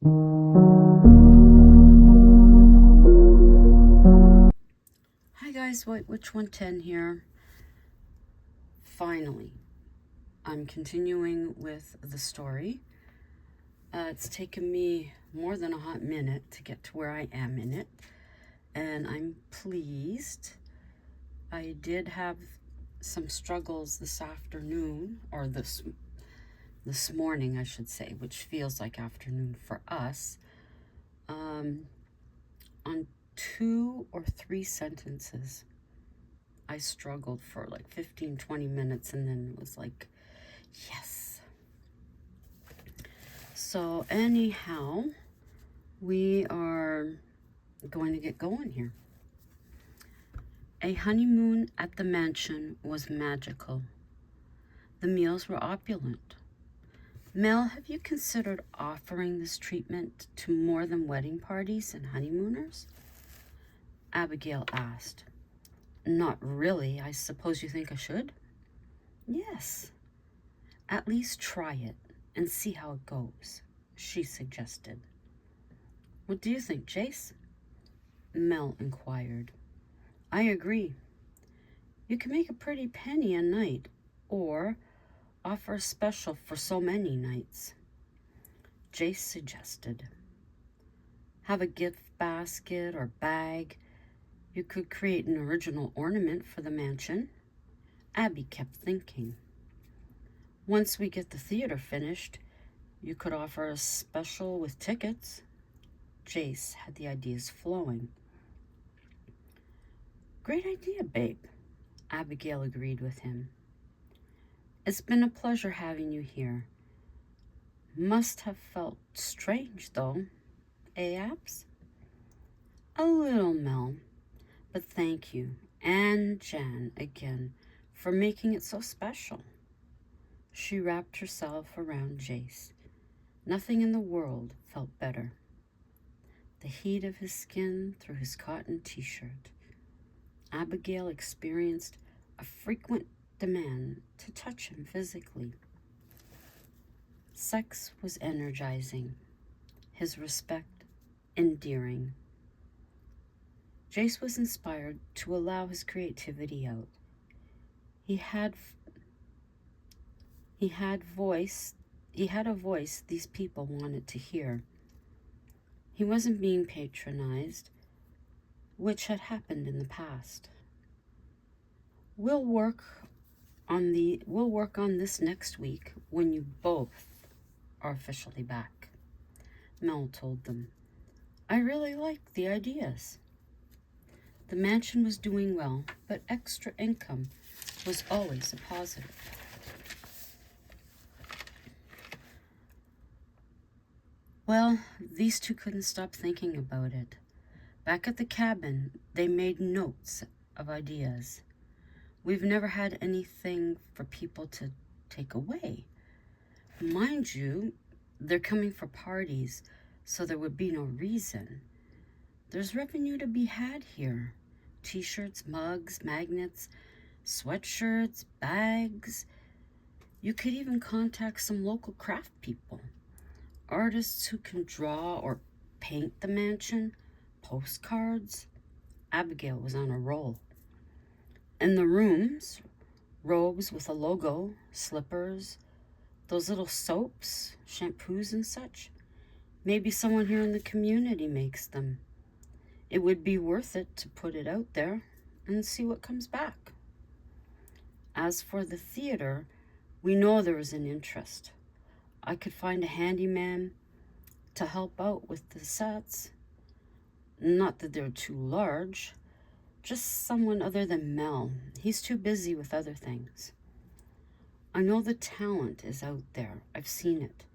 Hi guys, Witch 110 here. Finally, I'm continuing with the story. It's taken me more than a hot minute to get to where I am in it, and I'm pleased. I did have some struggles this afternoon, or this morning, I should say, which feels like afternoon for us, on 2 or 3 sentences. I struggled for like 15-20 minutes, and then it was like, yes. So anyhow, we are going to get going here. A honeymoon at the mansion was magical. The meals were opulent. Mel, have you considered offering this treatment to more than wedding parties and honeymooners? Abigail asked. Not really. I suppose you think I should? Yes. At least try it and see how it goes, she suggested. What do you think, Jace? Mel inquired. I agree. You can make a pretty penny a night, or offer a special for so many nights. Jace suggested. Have a gift basket or bag. You could create an original ornament for the mansion. Abby kept thinking. Once we get the theater finished, you could offer a special with tickets. Jace had the ideas flowing. Great idea, babe. Abigail agreed with him. It's been a pleasure having you here. Must have felt strange, though. Abs? A little, Mel. But thank you, and Jan, again, for making it so special. She wrapped herself around Jace. Nothing in the world felt better. The heat of his skin through his cotton t-shirt. Abigail experienced a frequent demand to touch him physically. Sex was energizing, his respect endearing. Jace was inspired to allow his creativity out. He had a voice these people wanted to hear. He wasn't being patronized, which had happened in the past. We'll work on this next week when you both are officially back, Mel told them. I really like the ideas. The mansion was doing well, but extra income was always a positive. Well, these two couldn't stop thinking about it. Back at the cabin, they made notes of ideas. We've never had anything for people to take away. Mind you, they're coming for parties, so there would be no reason. There's revenue to be had here. T-shirts, mugs, magnets, sweatshirts, bags. You could even contact some local craft people. Artists who can draw or paint the mansion, postcards. Abigail was on a roll. In the rooms, robes with a logo, slippers, those little soaps, shampoos and such. Maybe someone here in the community makes them. It would be worth it to put it out there and see what comes back. As for the theater, we know there is an interest. I could find a handyman to help out with the sets. Not that they're too large, just someone other than Mel. He's too busy with other things. I know the talent is out there. I've seen it.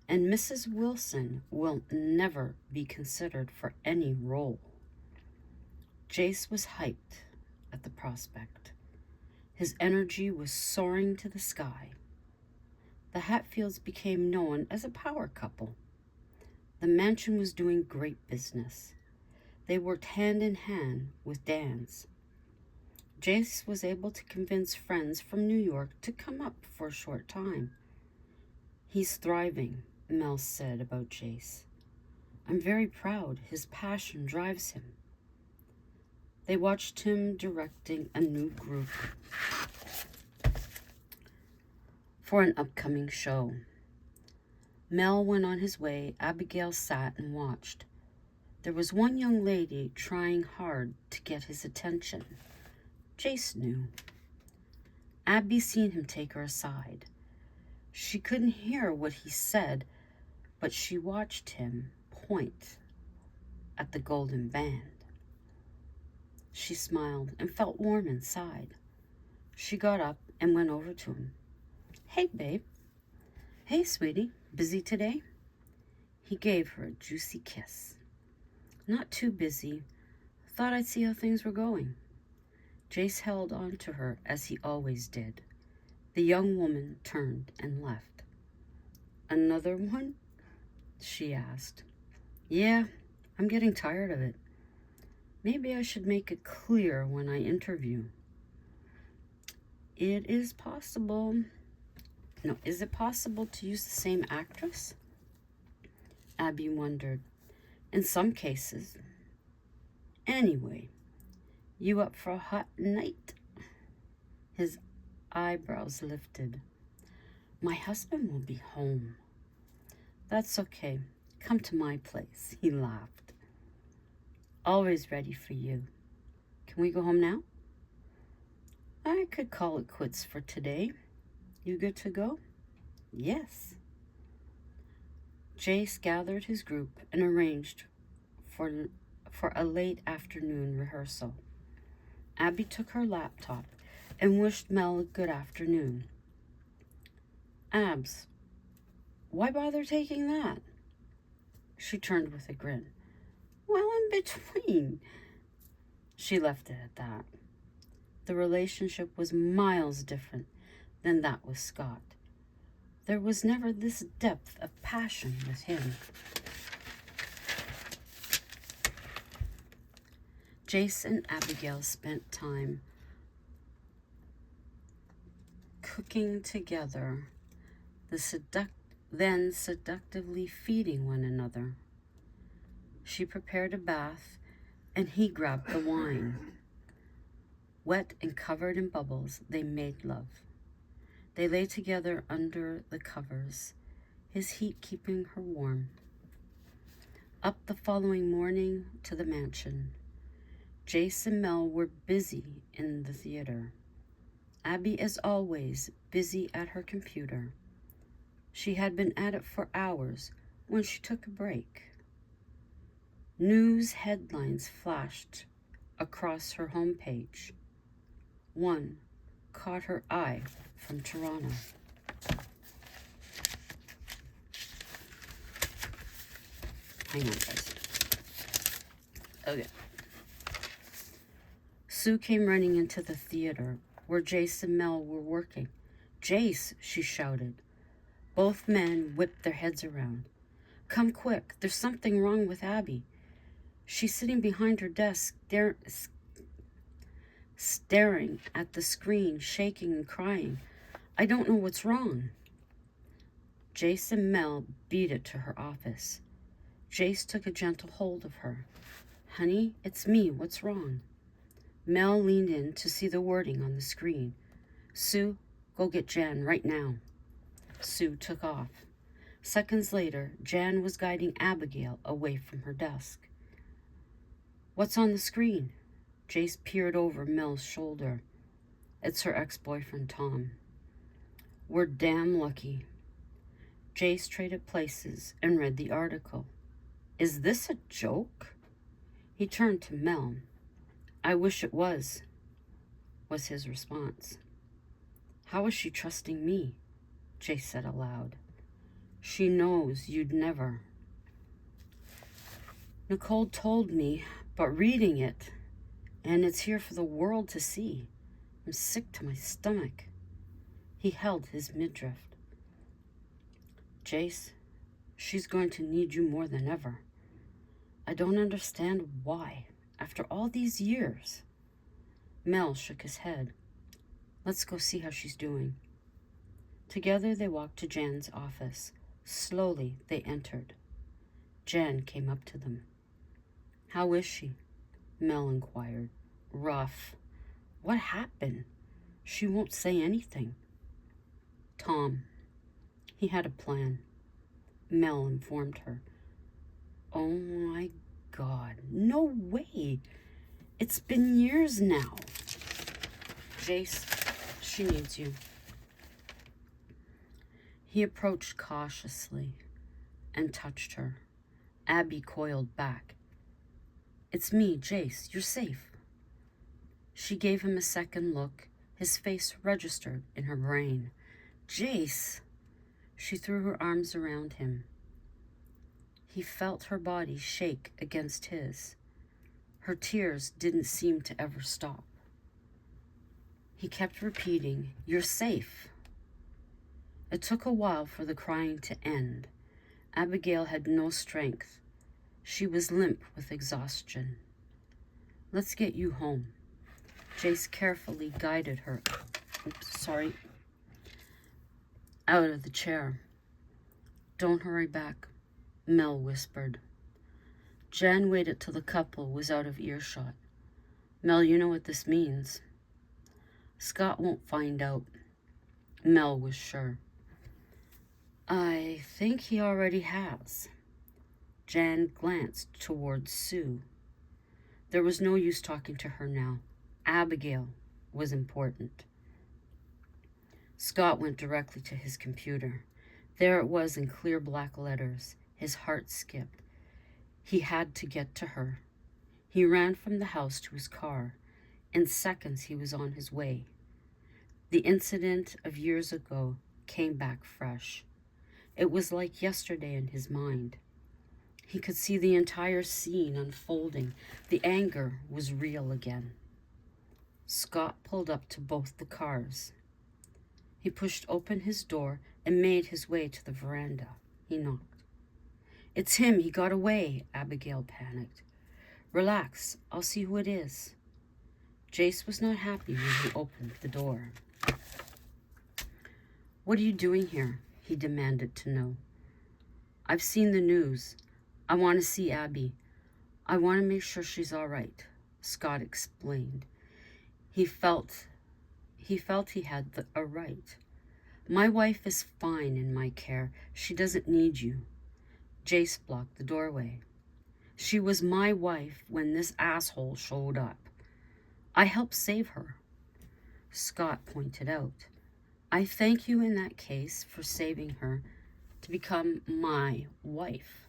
And Mrs. Wilson will never be considered for any role. Jace was hyped at the prospect. His energy was soaring to the sky. The Hatfields became known as a power couple. The mansion was doing great business. They worked hand in hand with Dan's. Jace was able to convince friends from New York to come up for a short time. He's thriving, Mel said about Jace. I'm very proud. His passion drives him. They watched him directing a new group for an upcoming show. Mel went on his way. Abigail sat and watched. There was one young lady trying hard to get his attention. Jace knew. Abby seen him take her aside. She couldn't hear what he said, but she watched him point at the golden band. She smiled and felt warm inside. She got up and went over to him. Hey, babe. Hey, sweetie. Busy today? He gave her a juicy kiss. Not too busy. Thought I'd see how things were going. Jace held on to her as he always did. The young woman turned and left. Another one? She asked. Yeah, I'm getting tired of it. Maybe I should make it clear when I interview. Is it possible to use the same actress? Abby wondered. In some cases. Anyway, you up for a hot night? His eyebrows lifted. My husband will be home. That's okay. Come to my place, he laughed. Always ready for you. Can we go home now? I could call it quits for today. You good to go? Yes. Jace gathered his group and arranged for a late afternoon rehearsal. Abby took her laptop and wished Mel a good afternoon. Abs, why bother taking that? She turned with a grin. Well, in between. She left it at that. The relationship was miles different than that with Scott. There was never this depth of passion with him. Jace and Abigail spent time cooking together, then seductively feeding one another. She prepared a bath, and he grabbed the wine. Wet and covered in bubbles, they made love. They lay together under the covers, his heat keeping her warm. Up the following morning to the mansion. Jace and Mel were busy in the theater. Abby, as always, busy at her computer. She had been at it for hours when she took a break. News headlines flashed across her homepage. One caught her eye from Toronto. Hang on, guys. Okay. Sue came running into the theater where Jace and Mel were working. Jace, she shouted. Both men whipped their heads around. Come quick, there's something wrong with Abby. She's sitting behind her desk, staring at the screen, shaking and crying. I don't know what's wrong. Jace and Mel beat it to her office. Jace took a gentle hold of her. Honey, it's me. What's wrong? Mel leaned in to see the wording on the screen. Sue, go get Jan right now. Sue took off. Seconds later, Jan was guiding Abigail away from her desk. What's on the screen? Jace peered over Mel's shoulder. It's her ex-boyfriend, Tom. We're damn lucky. Jace traded places and read the article. Is this a joke? He turned to Mel. I wish it was his response. How is she trusting me? Jace said aloud. She knows you'd never. Nicole told me, but reading it, and it's here for the world to see. I'm sick to my stomach. He held his midriff. Jace, she's going to need you more than ever. I don't understand why, after all these years. Mel shook his head. Let's go see how she's doing. Together they walked to Jan's office. Slowly they entered. Jan came up to them. "How is she?" Mel inquired. "Rough." "What happened? She won't say anything." "Tom. He had a plan," Mel informed her. "Oh my God. No way. It's been years now." "Jace, she needs you." He approached cautiously and touched her. Abby coiled back. "It's me, Jace. You're safe." She gave him a second look. His face registered in her brain. "Jace." She threw her arms around him. He felt her body shake against his. Her tears didn't seem to ever stop. He kept repeating, "You're safe." It took a while for the crying to end. Abigail had no strength. She was limp with exhaustion. "Let's get you home." Jace carefully guided her out of the chair. "Don't hurry back," Mel whispered. Jan waited till the couple was out of earshot. "Mel, you know what this means." "Scott won't find out." Mel was sure. "I think he already has." Jan glanced towards Sue. There was no use talking to her now. Abigail was important. Scott went directly to his computer. There it was in clear black letters. His heart skipped. He had to get to her. He ran from the house to his car. In seconds, he was on his way. The incident of years ago came back fresh. It was like yesterday in his mind. He could see the entire scene unfolding. The anger was real again. Scott pulled up to both the cars. He pushed open his door and made his way to the veranda. He knocked. "It's him. He got away," Abigail panicked. "Relax. I'll see who it is." Jace was not happy when he opened the door. "What are you doing here?" he demanded to know. "I've seen the news. I want to see Abby. I want to make sure she's all right," Scott explained. He felt he had a right. "My wife is fine in my care. She doesn't need you." Jace blocked the doorway. "She was my wife when this asshole showed up. I helped save her." Scott pointed out, "I thank you in that case for saving her to become my wife."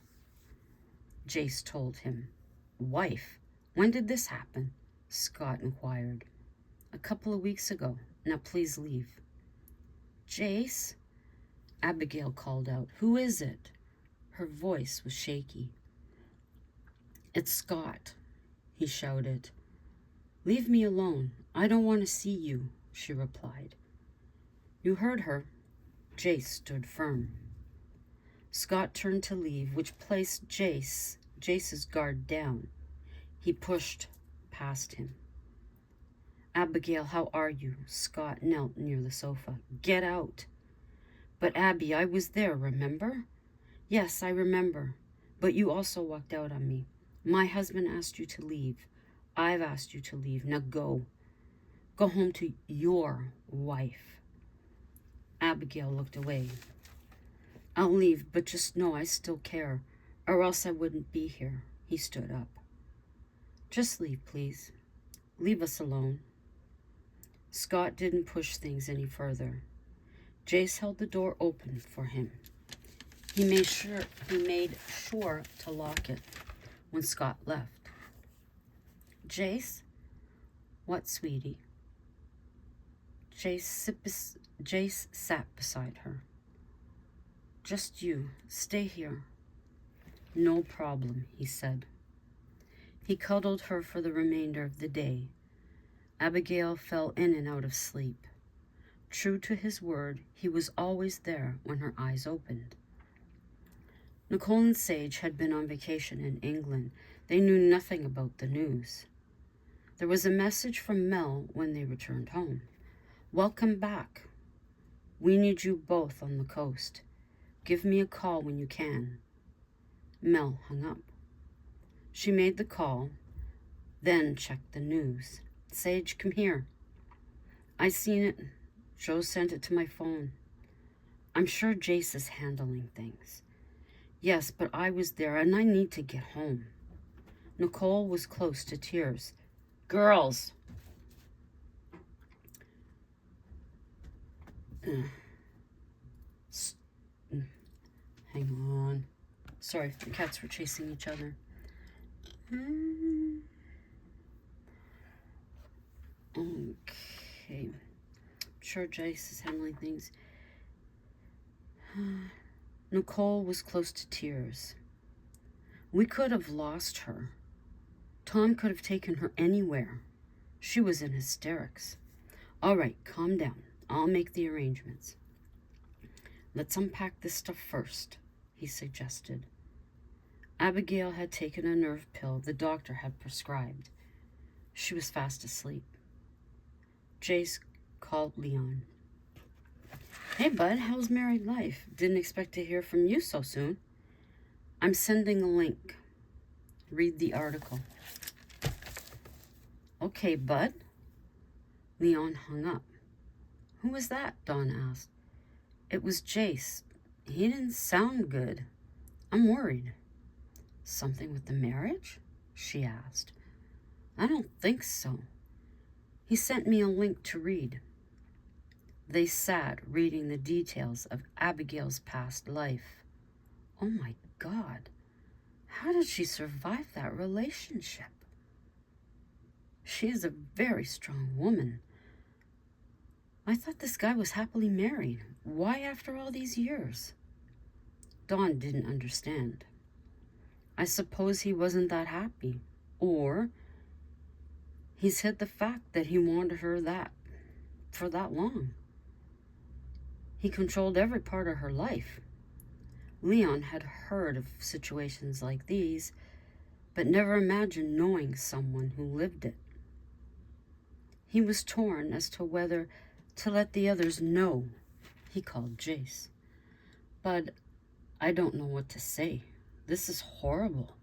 Jace told him. "Wife? When did this happen?" Scott inquired. "A couple of weeks ago. Now please leave." "Jace?" Abigail called out. "Who is it?" Her voice was shaky. "It's Scott," he shouted. "Leave me alone. I don't want to see you," she replied. "You heard her." Jace stood firm. Scott turned to leave, which placed Jace's guard down. He pushed past him. "Abigail, how are you?" Scott knelt near the sofa. "Get out." "But Abby, I was there, remember?" "Yes, I remember. But you also walked out on me. My husband asked you to leave. I've asked you to leave. Now go. Go home to your wife." Abigail looked away. "I'll leave, but just know I still care, or else I wouldn't be here." He stood up. "Just leave, please. Leave us alone." Scott didn't push things any further. Jace held the door open for him. He made sure to lock it when Scott left. "Jace?" "What, sweetie?" Jace sat beside her. "Just you. Stay here." "No problem," he said. He cuddled her for the remainder of the day. Abigail fell in and out of sleep. True to his word, he was always there when her eyes opened. Nicole and Sage had been on vacation in England. They knew nothing about the news. There was a message from Mel when they returned home. "Welcome back. We need you both on the coast. Give me a call when you can." Mel hung up. She made the call, then checked the news. Sage, come here. I seen it. Joe sent it to my phone. I'm sure Jace is handling things. Yes, but I was there and I need to get home. Nicole was close to tears. Girls! Hang on. Sorry, the cats were chasing each other. Okay. I'm sure Jace is handling things. Nicole was close to tears. We could have lost her. Tom could have taken her anywhere. She was in hysterics. All right, calm down. I'll make the arrangements. Let's unpack this stuff first, he suggested. Abigail had taken a nerve pill the doctor had prescribed. She was fast asleep. Jace called Leon. Hey, bud, how's married life? Didn't expect to hear from you so soon. I'm sending a link. Read the article. Okay, bud. Leon hung up. Who was that? Dawn asked. It was Jace. He didn't sound good. I'm worried. Something with the marriage? She asked. I don't think so. He sent me a link to read. They sat reading the details of Abigail's past life. Oh my God. How did she survive that relationship? She is a very strong woman. I thought this guy was happily married. Why after all these years? Dawn didn't understand. I suppose he wasn't that happy. Or he's hid the fact that he wanted her for that long. He controlled every part of her life. Leon had heard of situations like these, but never imagined knowing someone who lived it. He was torn as to whether to let the others know. He called Jace. But I don't know what to say. This is horrible.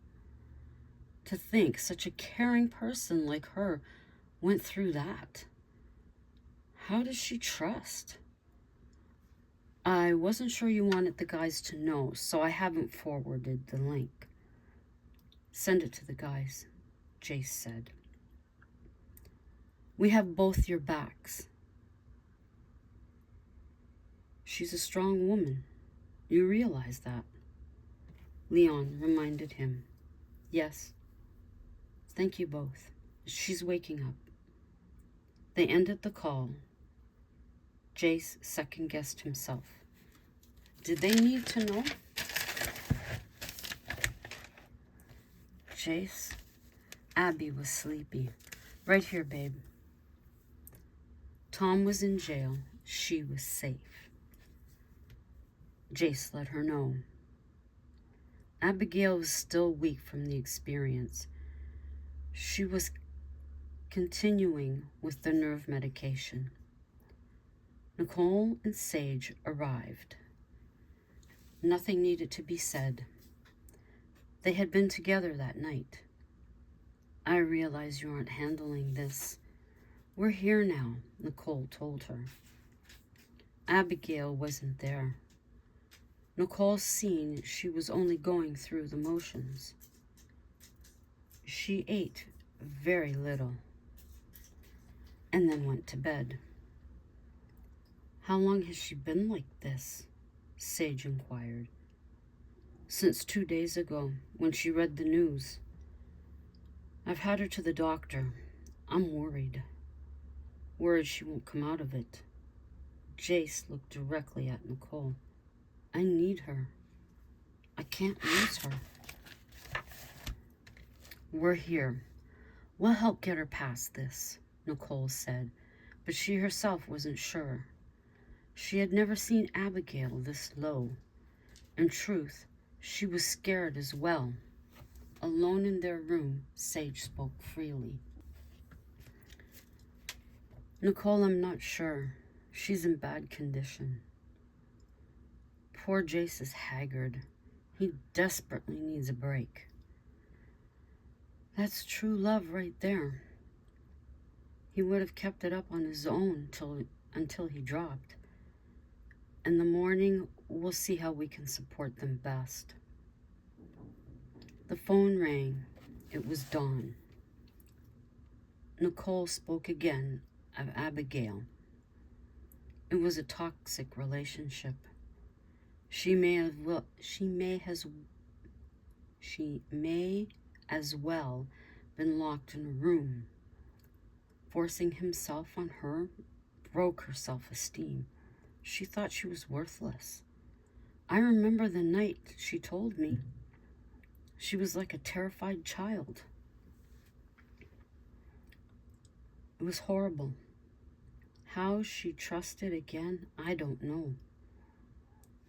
To think such a caring person like her went through that. How does she trust? I wasn't sure you wanted the guys to know, so I haven't forwarded the link. Send it to the guys, Jace said. We have both your backs. She's a strong woman. You realize that? Leon reminded him. Yes. Thank you both. She's waking up. They ended the call. Jace second-guessed himself. Did they need to know? Jace? Abby was sleepy. Right here, babe. Tom was in jail. She was safe. Jace let her know. Abigail was still weak from the experience. She was continuing with the nerve medication. Nicole and Sage arrived. Nothing needed to be said. They had been together that night. I realize you aren't handling this. We're here now, Nicole told her. Abigail wasn't there. Nicole seen she was only going through the motions. She ate very little and then went to bed. How long has she been like this? Sage inquired. Since 2 days ago, when she read the news. I've had her to the doctor. I'm worried. Worried she won't come out of it. Jace looked directly at Nicole. I need her. I can't lose her. We're here. We'll help get her past this, Nicole said, but she herself wasn't sure. She had never seen Abigail this low. In truth, she was scared as well. Alone in their room, Sage spoke freely. Nicole, I'm not sure. She's in bad condition. Poor Jace is haggard. He desperately needs a break. That's true love right there. He would have kept it up on his own until he dropped. In the morning, we'll see how we can support them best. The phone rang. It was Dawn. Nicole spoke again of Abigail. It was a toxic relationship. She may as well been locked in a room. Forcing himself on her broke her self-esteem. She thought she was worthless. I remember the night she told me. She was like a terrified child. It was horrible. How she trusted again, I don't know.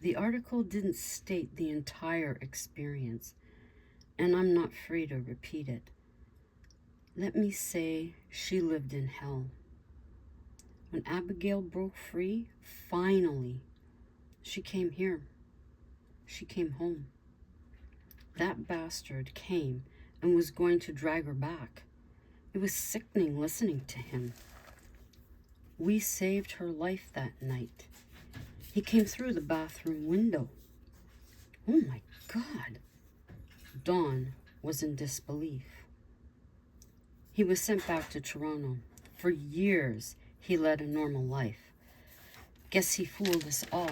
The article didn't state the entire experience, and I'm not free to repeat it. Let me say she lived in hell. When Abigail broke free, finally, she came here. She came home. That bastard came and was going to drag her back. It was sickening listening to him. We saved her life that night. He came through the bathroom window. Oh my God. Dawn was in disbelief. He was sent back to Toronto. For years, he led a normal life. Guess he fooled us all.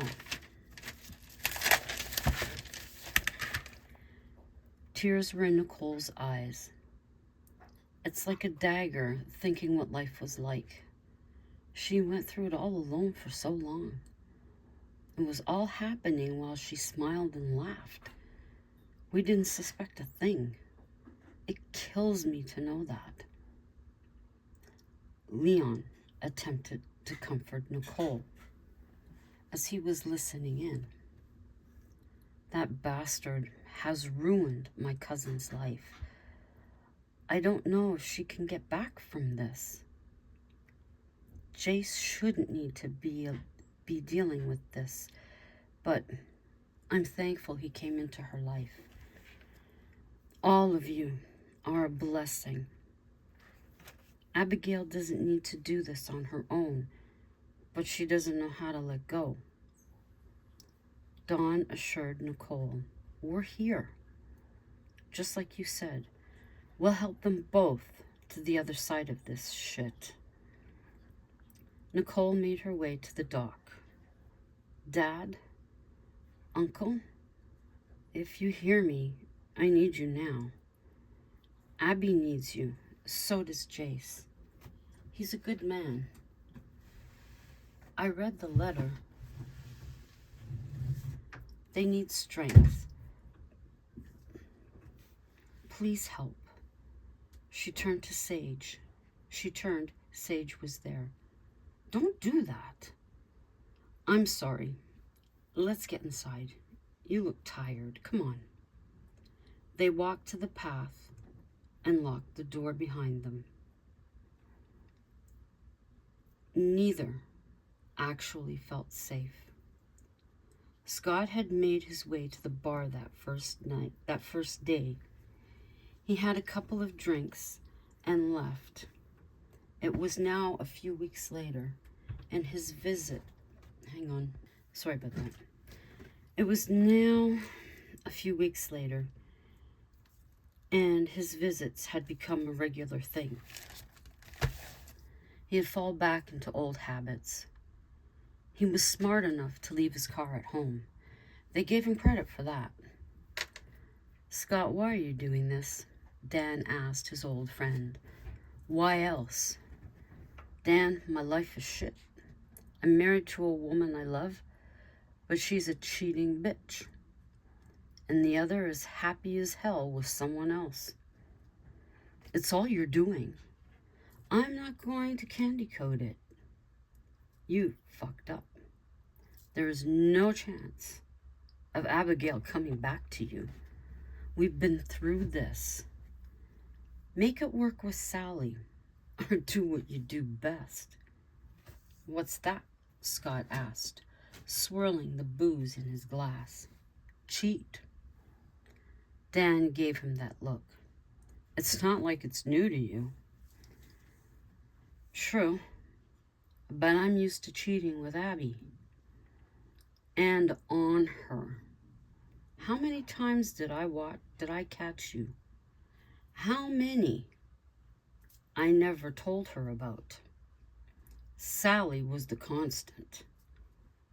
Tears were in Nicole's eyes. It's like a dagger thinking what life was like. She went through it all alone for so long. It was all happening while she smiled and laughed. We didn't suspect a thing. It kills me to know that. Leon attempted to comfort Nicole as he was listening in. That bastard has ruined my cousin's life. I don't know if she can get back from this. Jace shouldn't need to be dealing with this, but I'm thankful he came into her life. All of you are a blessing. Abigail doesn't need to do this on her own, but she doesn't know how to let go. Dawn assured Nicole, we're here. Just like you said, we'll help them both to the other side of this shit. Nicole made her way to the dock. Dad, Uncle, if you hear me, I need you now. Abby needs you. So does Jace. He's a good man. I read the letter. They need strength. Please help. She turned to Sage. Sage was there. Don't do that. I'm sorry. Let's get inside. You look tired. Come on. They walked to the path and locked the door behind them. Neither actually felt safe. Scott had made his way to the bar that first day. He had a couple of drinks and left. It was now a few weeks later, and his visit... Hang on. Sorry about that. It was now a few weeks later, and his visits had become a regular thing. He had fallen back into old habits. He was smart enough to leave his car at home. They gave him credit for that. Scott, why are you doing this? Dan asked his old friend. Why else? Dan, my life is shit. I'm married to a woman I love, but she's a cheating bitch. And the other is happy as hell with someone else. It's all you're doing. I'm not going to candy coat it. You fucked up. There is no chance of Abigail coming back to you. We've been through this. Make it work with Sally, or do what you do best. What's that? Scott asked, swirling the booze in his glass. Cheat. Dan gave him that look. It's not like it's new to you. True, but I'm used to cheating with Abby. And on her. How many times did I catch you? How many? I never told her about. Sally was the constant.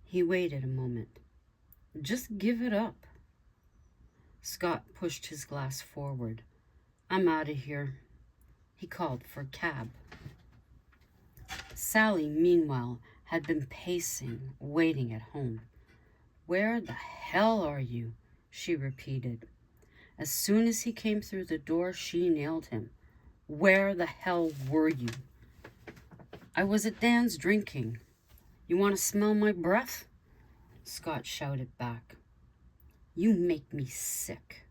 He waited a moment. Just give it up. Scott pushed his glass forward. I'm out of here. He called for a cab. Sally, meanwhile, had been pacing, waiting at home. Where the hell are you? She repeated. As soon as he came through the door, she nailed him. Where the hell were you? I was at Dan's drinking. You want to smell my breath? Scott shouted back. You make me sick.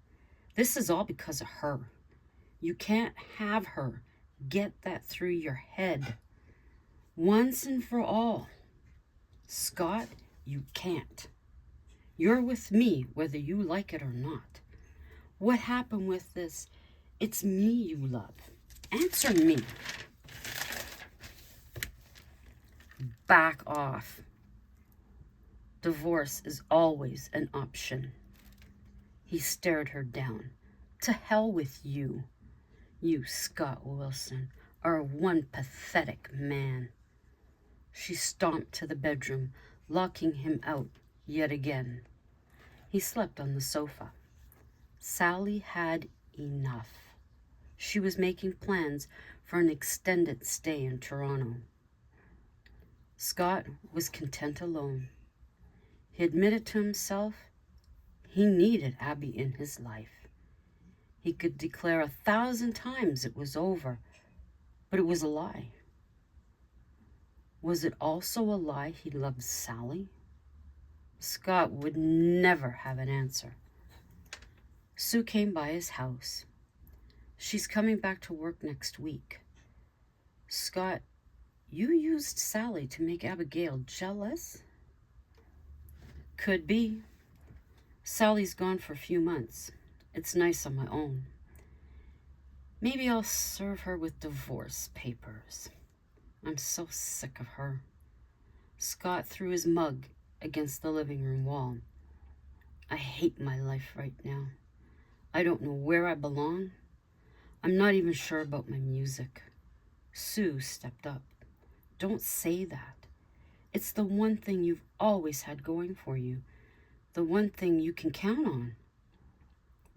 This is all because of her. You can't have her. Get that through your head. Once and for all. Scott, you can't. You're with me whether you like it or not. What happened with this? It's me you love. Answer me. Back off. Divorce is always an option. He stared her down. To hell with you. You, Scott Wilson, are one pathetic man. She stomped to the bedroom, locking him out yet again. He slept on the sofa. Sally had enough. She was making plans for an extended stay in Toronto. Scott was content alone. He admitted to himself he needed Abby in his life. He could declare 1,000 times it was over, but it was a lie. Was it also a lie he loved Sally? Scott would never have an answer. Sue came by his house. She's coming back to work next week. Scott, you used Sally to make Abigail jealous? Could be. Sally's gone for a few months. It's nice on my own. Maybe I'll serve her with divorce papers. I'm so sick of her. Scott threw his mug against the living room wall. I hate my life right now. I don't know where I belong. I'm not even sure about my music. Sue stepped up. Don't say that. It's the one thing you've always had going for you. The one thing you can count on.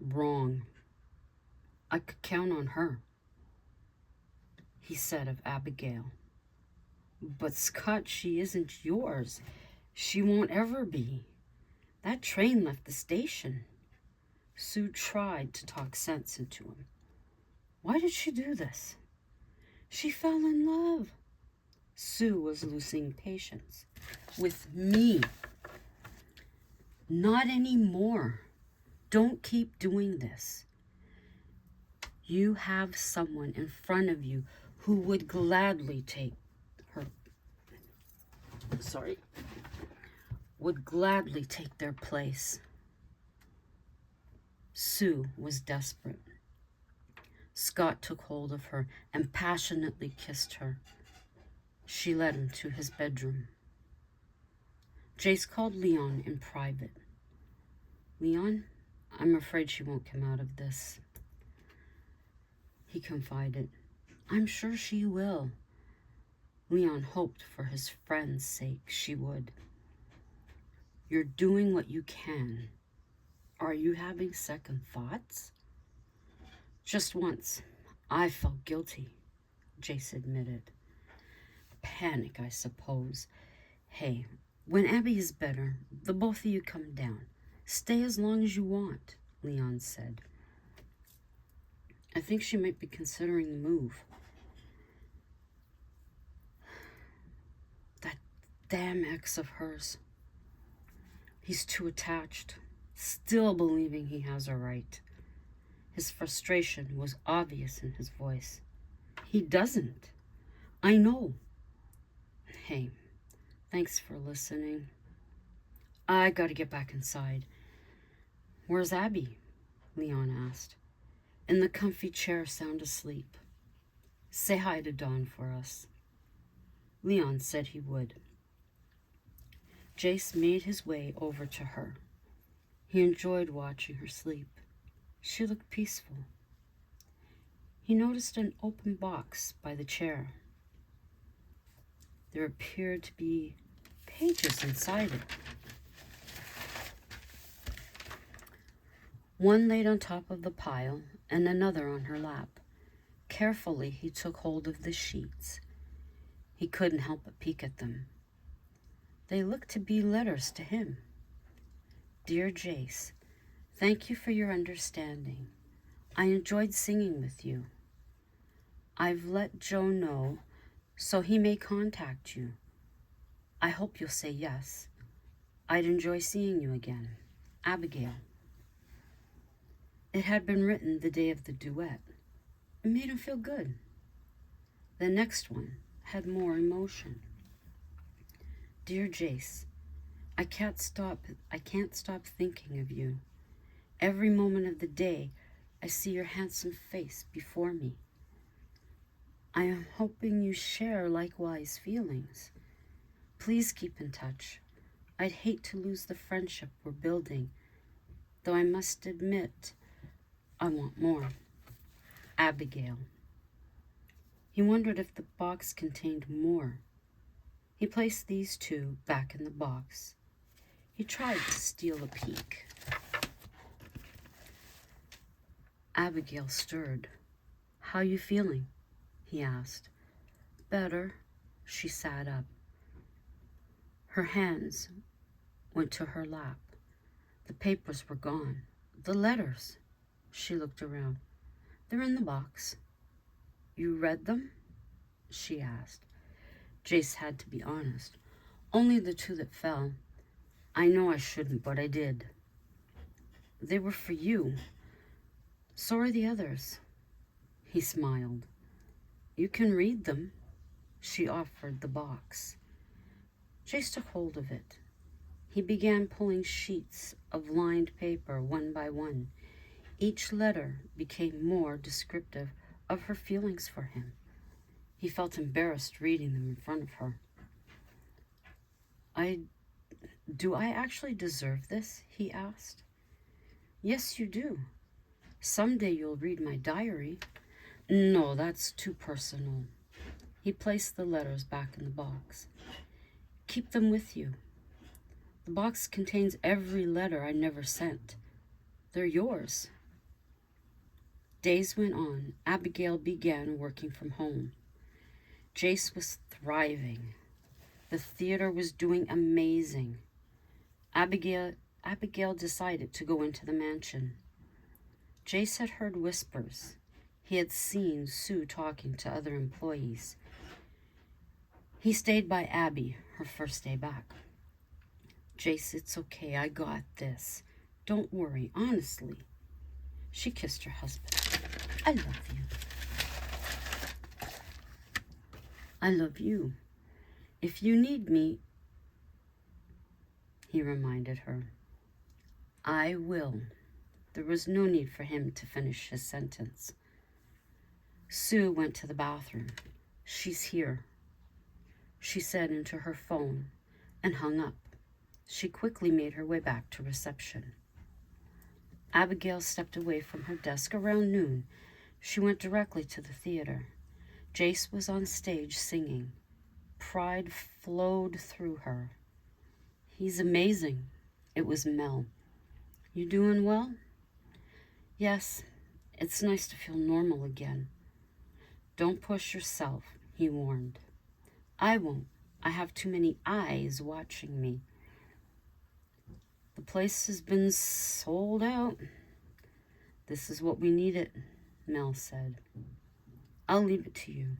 Wrong. I could count on her, he said of Abigail. But Scott, she isn't yours. She won't ever be. That train left the station. Sue tried to talk sense into him. Why did she do this? She fell in love. Sue was losing patience. With me. Not anymore. Don't keep doing this. You have someone in front of you who would gladly take her. Would gladly take their place. Sue was desperate. Scott took hold of her and passionately kissed her. She led him to his bedroom. Jace called Leon in private. Leon, I'm afraid she won't come out of this. He confided. I'm sure she will. Leon hoped for his friend's sake she would. You're doing what you can. Are you having second thoughts? Just once, I felt guilty, Jace admitted. Panic, I suppose. Hey, when Abby is better, the both of you come down. Stay as long as you want, Leon said. I think she might be considering the move. That damn ex of hers. He's too attached, still believing he has a right. His frustration was obvious in his voice. He doesn't. I know. Hey, thanks for listening. I gotta get back inside. Where's Abby? Leon asked, in the comfy chair sound asleep. Say hi to Dawn for us. Leon said he would. Jace made his way over to her. He enjoyed watching her sleep. She looked peaceful. He noticed an open box by the chair. There appeared to be pages inside it. One laid on top of the pile and another on her lap. Carefully, he took hold of the sheets. He couldn't help but peek at them. They looked to be letters to him. Dear Jace, thank you for your understanding. I enjoyed singing with you. I've let Joe know so he may contact you. I hope you'll say yes. I'd enjoy seeing you again. Abigail. It had been written the day of the duet. It made him feel good. The next one had more emotion. Dear Jace, I can't stop thinking of you. Every moment of the day, I see your handsome face before me. I am hoping you share likewise feelings. Please keep in touch. I'd hate to lose the friendship we're building, though I must admit I want more. Abigail. He wondered if the box contained more. He placed these two back in the box. He tried to steal a peek. Abigail stirred. How you feeling? He asked. Better. She sat up. Her hands went to her lap. The papers were gone. The letters. She looked around. They're in the box. You read them? She asked. Jace had to be honest. Only the two that fell. I know I shouldn't, but I did. They were for you. So are the others. He smiled. You can read them. She offered the box. Jace took hold of it. He began pulling sheets of lined paper one by one. Each letter became more descriptive of her feelings for him. He felt embarrassed reading them in front of her. Do I actually deserve this? He asked. Yes, you do. Someday you'll read my diary. No, that's too personal. He placed the letters back in the box. Keep them with you. The box contains every letter I never sent. They're yours. Days went on. Abigail began working from home. Jace was thriving. The theater was doing amazing. Abigail decided to go into the mansion. Jace had heard whispers. He had seen Sue talking to other employees. He stayed by Abby her first day back. Jace, it's okay. I got this. Don't worry, honestly. She kissed her husband. I love you. I love you. If you need me, he reminded her. I will. There was no need for him to finish his sentence. Sue went to the bathroom. She's here, she said into her phone and hung up. She quickly made her way back to reception. Abigail stepped away from her desk around noon. She went directly to the theater. Jace was on stage singing. Pride flowed through her. He's amazing. It was Mel. You doing well? Yes, it's nice to feel normal again. Don't push yourself, he warned. I won't. I have too many eyes watching me. The place has been sold out. This is what we needed, Mel said. I'll leave it to you.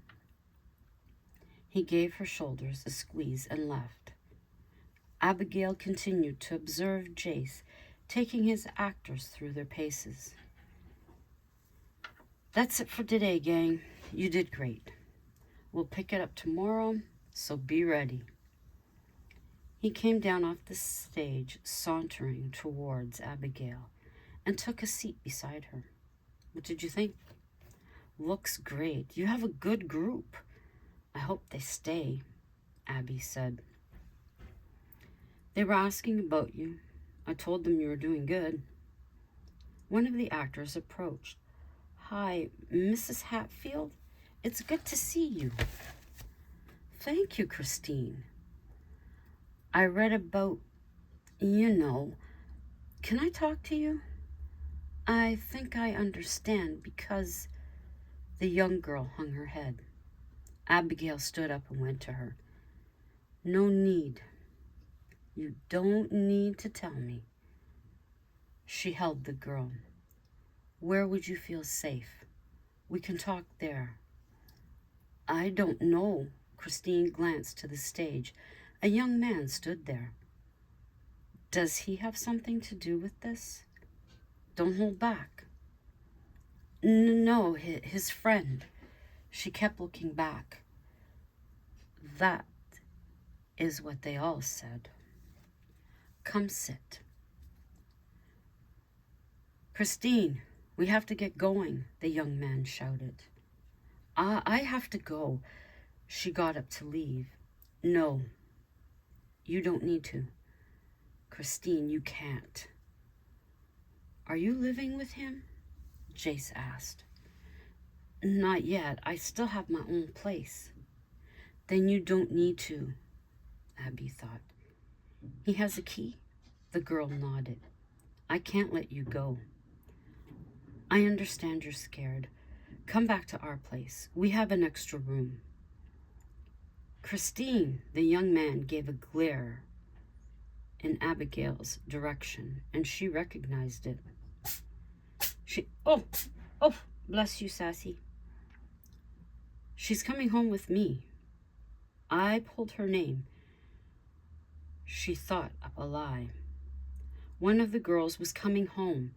He gave her shoulders a squeeze and left. Abigail continued to observe Jace, taking his actors through their paces. That's it for today, gang. You did great. We'll pick it up tomorrow, so be ready. He came down off the stage, sauntering towards Abigail. and took a seat beside her. What did you think? Looks great. You have a good group. I hope they stay, Abby said. They were asking about you. I told them you were doing good. One of the actors approached. Hi, Mrs. Hatfield. It's good to see you. Thank you, Christine. I read about, Can I talk to you? I think I understand because the young girl hung her head. Abigail stood up and went to her. No need. You don't need to tell me. She held the girl. Where would you feel safe? We can talk there. I don't know. Christine glanced to the stage. A young man stood there. Does he have something to do with this? Don't hold back. No, his friend. She kept looking back. That is what they all said. Come sit. Christine, we have to get going, the young man shouted. I have to go. She got up to leave. No, you don't need to. Christine, you can't. Are you living with him? Jace asked. Not yet. I still have my own place. Then you don't need to, Abby thought. He has a key? The girl nodded. I can't let you go. I understand you're scared. Come back to our place. We have an extra room. Christine, the young man gave a glare in Abigail's direction, and she recognized it. Oh, bless you, Sassy. She's coming home with me. I pulled her name. She thought up a lie. One of the girls was coming home.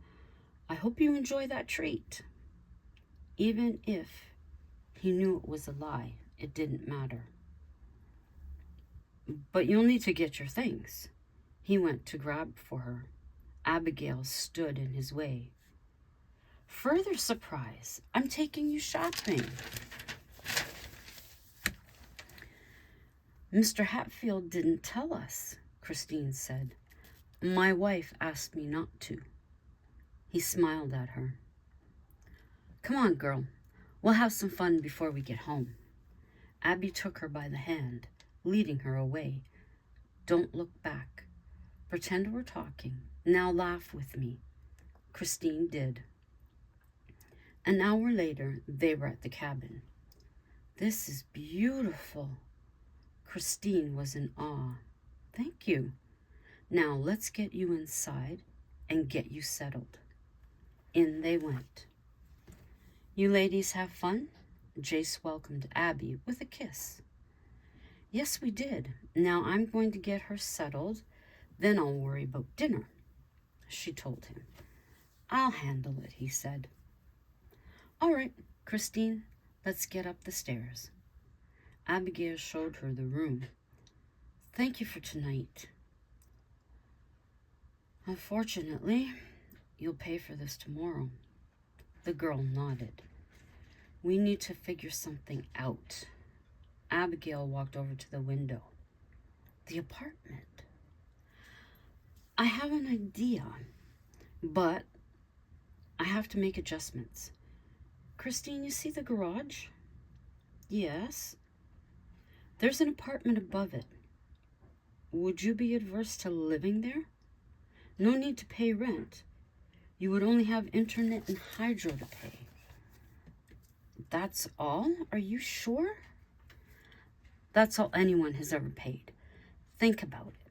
I hope you enjoy that treat. Even if he knew it was a lie, it didn't matter. But you'll need to get your things. He went to grab for her. Abigail stood in his way. Further surprise, I'm taking you shopping. Mr. Hatfield didn't tell us, Christine said. My wife asked me not to. He smiled at her. Come on, girl. We'll have some fun before we get home. Abby took her by the hand, leading her away. Don't look back. Pretend we're talking. Now laugh with me. Christine did. An hour later, they were at the cabin. This is beautiful. Christine was in awe. Thank you. Now let's get you inside and get you settled. In they went. You ladies have fun? Jace welcomed Abby with a kiss. Yes, we did. Now I'm going to get her settled. Then I'll worry about dinner, she told him. I'll handle it, he said. All right, Christine, let's get up the stairs. Abigail showed her the room. Thank you for tonight. Unfortunately, you'll pay for this tomorrow. The girl nodded. We need to figure something out. Abigail walked over to the window. The apartment. I have an idea, but I have to make adjustments. Christine, you see the garage? Yes. There's an apartment above it. Would you be adverse to living there? No need to pay rent. You would only have internet and hydro to pay. That's all? Are you sure? That's all anyone has ever paid. Think about it.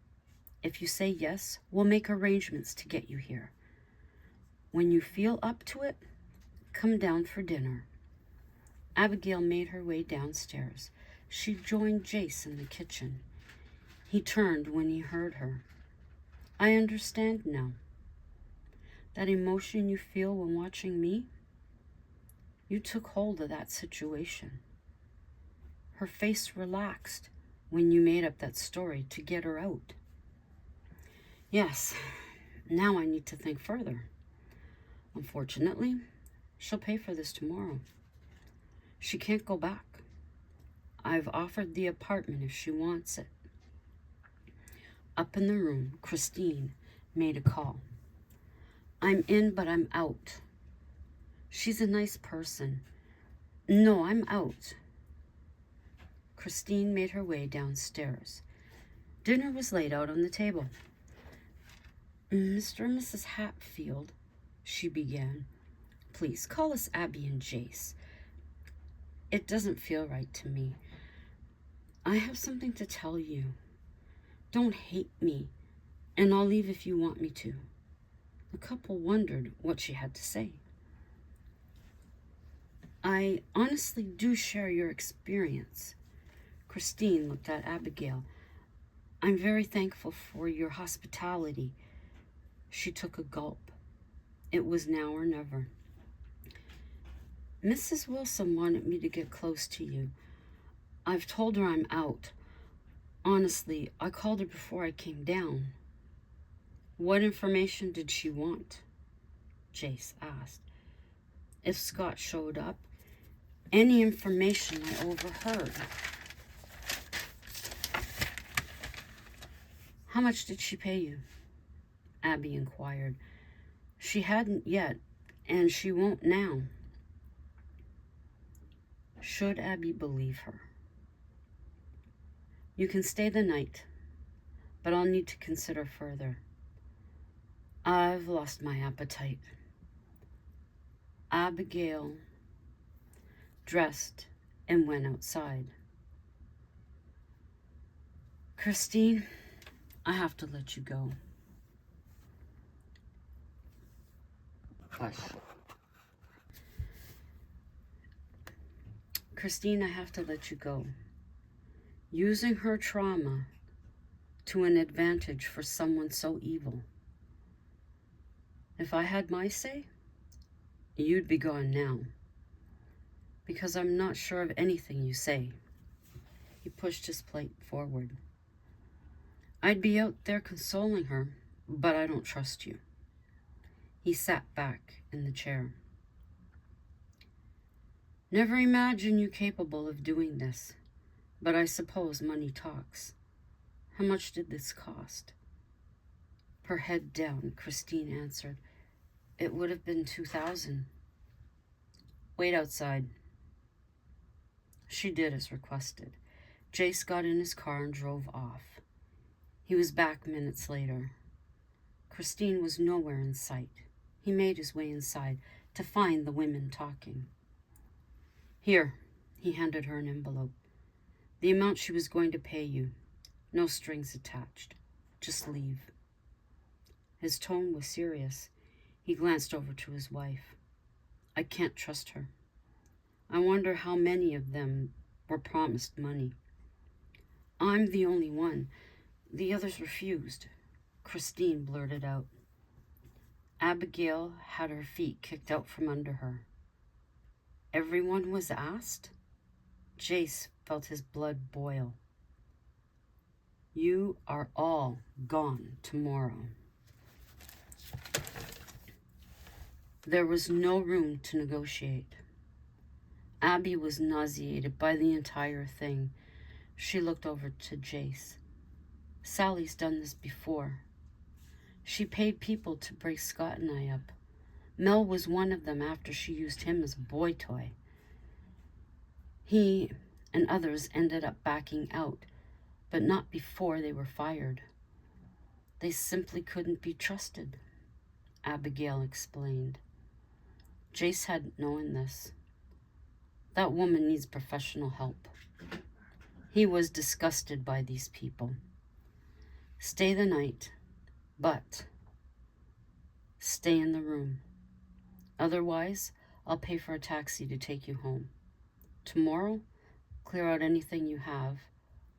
If you say yes, we'll make arrangements to get you here. When you feel up to it, come down for dinner. Abigail made her way downstairs. She joined Jace in the kitchen. He turned when he heard her. I understand now. That emotion you feel when watching me? You took hold of that situation. Her face relaxed when you made up that story to get her out. Yes, now I need to think further. Unfortunately, she'll pay for this tomorrow. She can't go back. I've offered the apartment if she wants it. Up in the room, Christine made a call. I'm in, but I'm out. She's a nice person. No, I'm out. Christine made her way downstairs. Dinner was laid out on the table. Mr. and Mrs. Hatfield, she began. Please call us Abby and Jace. It doesn't feel right to me. I have something to tell you. Don't hate me, and I'll leave if you want me to. The couple wondered what she had to say. I honestly do share your experience. Christine looked at Abigail. I'm very thankful for your hospitality. She took a gulp. It was now or never. Mrs. Wilson wanted me to get close to you. I've told her I'm out. Honestly, I called her before I came down. What information did she want? Jace asked. If Scott showed up, any information I overheard. How much did she pay you? Abby inquired. She hadn't yet, and she won't now. Should Abby believe her? You can stay the night, but I'll need to consider further. I've lost my appetite. Abigail dressed and went outside. Christine, I have to let you go. Hush. Christine, I have to let you go. Using her trauma to an advantage for someone so evil. If I had my say, you'd be gone now. Because I'm not sure of anything you say. He pushed his plate forward. I'd be out there consoling her, but I don't trust you. He sat back in the chair. Never imagined you capable of doing this, but I suppose money talks. How much did this cost? Her head down, Christine answered. It would have been $2,000. Wait outside. She did as requested. Jace got in his car and drove off. He was back minutes later. Christine was nowhere in sight. He made his way inside to find the women talking. Here, he handed her an envelope. The amount she was going to pay you. No strings attached. Just leave. His tone was serious. He glanced over to his wife. I can't trust her. I wonder how many of them were promised money. I'm the only one. The others refused. Christine blurted out. Abigail had her feet kicked out from under her. Everyone was asked? Jace felt his blood boil. You are all gone tomorrow. There was no room to negotiate. Abby was nauseated by the entire thing. She looked over to Jace. Sally's done this before. She paid people to break Scott and I up. Mel was one of them after she used him as a boy toy. He and others ended up backing out, but not before they were fired. They simply couldn't be trusted, Abigail explained. Jace hadn't known this. That woman needs professional help. He was disgusted by these people. Stay the night, but stay in the room. Otherwise, I'll pay for a taxi to take you home. Tomorrow, clear out anything you have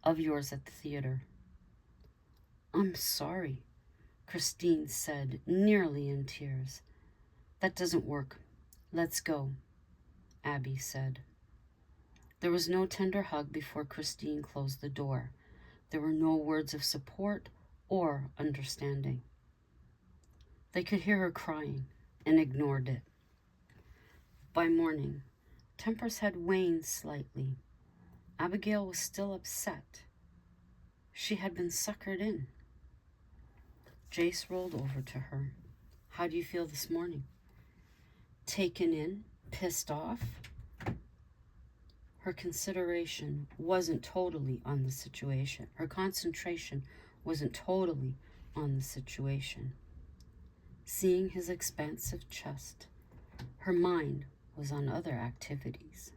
of yours at the theater. I'm sorry, Christine said, nearly in tears. That doesn't work. Let's go, Abby said. There was no tender hug before Christine closed the door. There were no words of support or understanding. They could hear her crying. and ignored it. By morning, tempers had waned slightly. Abigail was still upset. She had been suckered in. Jace rolled over to her. How do you feel this morning? Taken in? Pissed off? Her consideration wasn't totally on the situation. Her concentration wasn't totally on the situation. Seeing his expansive chest, her mind was on other activities.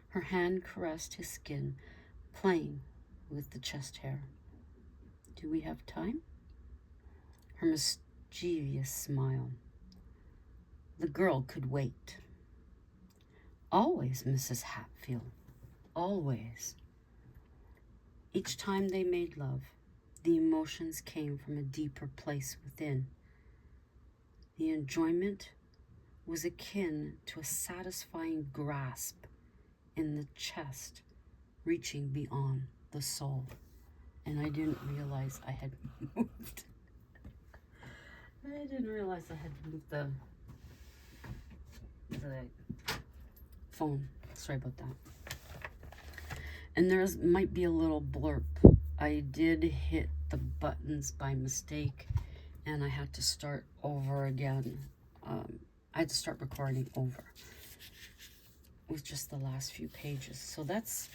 Her hand caressed his skin, playing with the chest hair. Do we have time? Her mischievous smile. The girl could wait. Always, Mrs. Hatfield, always. Each time they made love, the emotions came from a deeper place within. The enjoyment was akin to a satisfying grasp in the chest, reaching beyond the soul. And I didn't realize I had moved. I didn't realize I had moved the phone. Sorry about that. And there might be a little blurb. I did hit the buttons by mistake, and I had to start over again. I had to start recording over with just the last few pages. So that's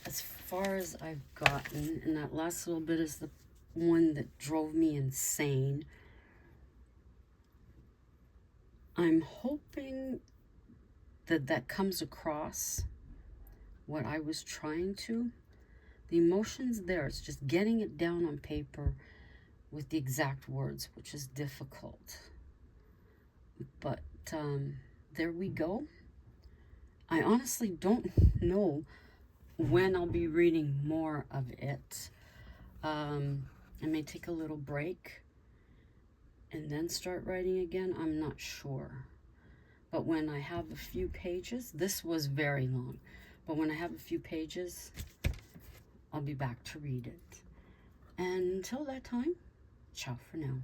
as far as I've gotten, and that last little bit is the one that drove me insane. I'm hoping that comes across what I was trying to. The emotion's there. It's just getting it down on paper with the exact words, which is difficult. But there we go. I honestly don't know when I'll be reading more of it. I may take a little break and then start writing again. I'm not sure. But when I have a few pages, this was very long, but when I have a few pages, I'll be back to read it. And until that time, ciao for now.